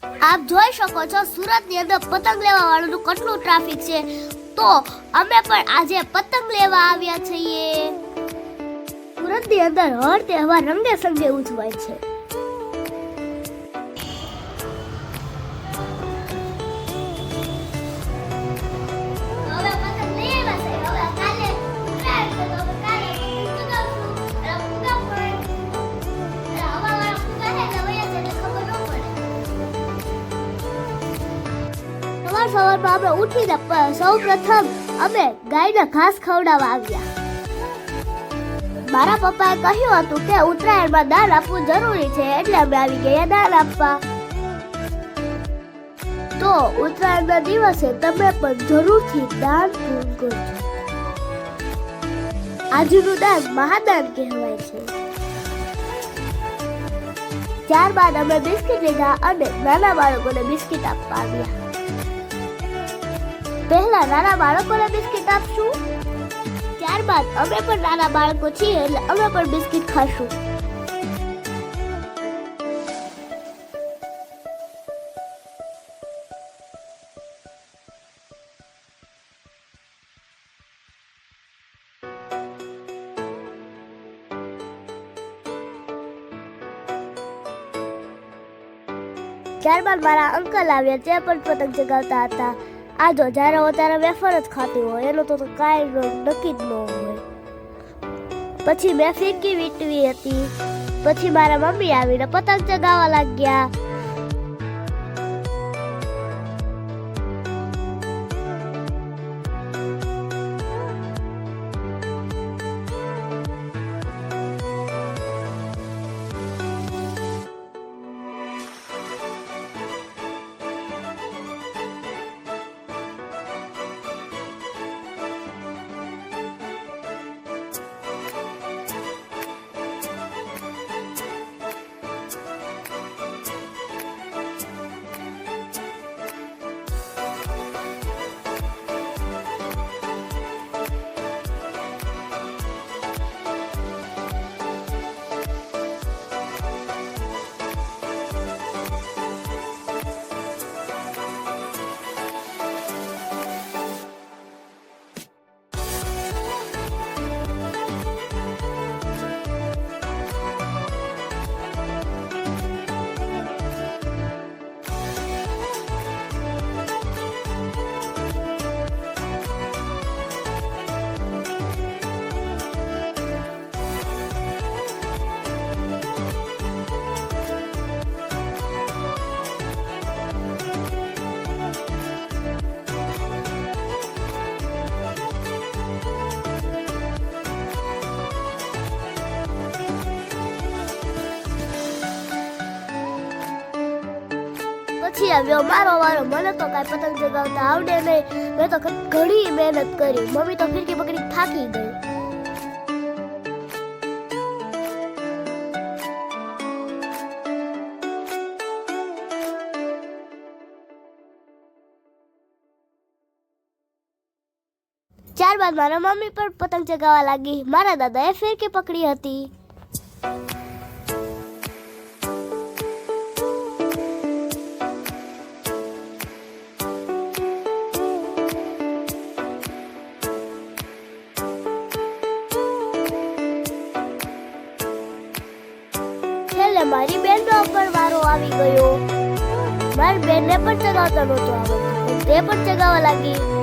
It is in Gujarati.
આપ જોઈ શકો છો સુરતની અંદર પતંગ લેવા વાળાનું કેટલું ટ્રાફિક છે. તો અમે પણ આજે પતંગ લેવા આવ્યા છીએ. સુરતની અંદર હર તહેવાર રંગે સંગે ઉજવાય છે. સવારમાં આપણે ઉઠીને સૌ પ્રથમ અમે ગાયને ઘાસ ખવડાવવા આવ્યા. મારા પપ્પાએ કહ્યું હતું કે ઉત્તરાયણમાં દાન આપવું જરૂરી છે, એટલે અમે આવી ગયા દાન આપવા. તો ઉત્તરાયણના દિવસે તમે પણ જરૂરથી દાન પૂર્ણ કરજો. આજનું દાન મહાદાન કહેવાય છે. ત્યારબાદ અમે બિસ્કિટ લીધા અને નાના બાળકોને બિસ્કિટ આપવા આવ્યા. પહેલા નાના બાળકોને બિસ્કિટ આપશું, ત્યારબાદ અમે પણ નાના બાળકો છીએ એટલે અમે પણ બિસ્કિટ ખાશું. ત્યારબાદ મારા અંકલ આવ્યા, તે પણ પતંગ ચગાવતા હતા. આ જો જ્યારે હું ત્યારે વેફર જ ખાતી હોય, એનું તો કાંઈ નક્કી જ ન હોય. પછી મેં ફીરકી વીંટવી હતી. પછી મારા મમ્મી આવીને પતંગ ચગાવવા લાગ્યા. પછી આવ્યો મારો વારો. મને તો કાંઈ પતંગ ચગાવતા આવડે નહીં. મેં તો ઘણી મહેનત કરી. મમ્મી તો ફિરકી પકડી થાકી ગઈ. ત્યારબાદ મારા મમ્મી પણ પતંગ ચગાવવા લાગી. મારા દાદાએ ફિરકી પકડી હતી. મારી બેનનો પણ વારો આવી ગયો. મારી બેનને પણ ચગાવતા નહોતું આવડતું, તે પણ ચગાવવા લાગી.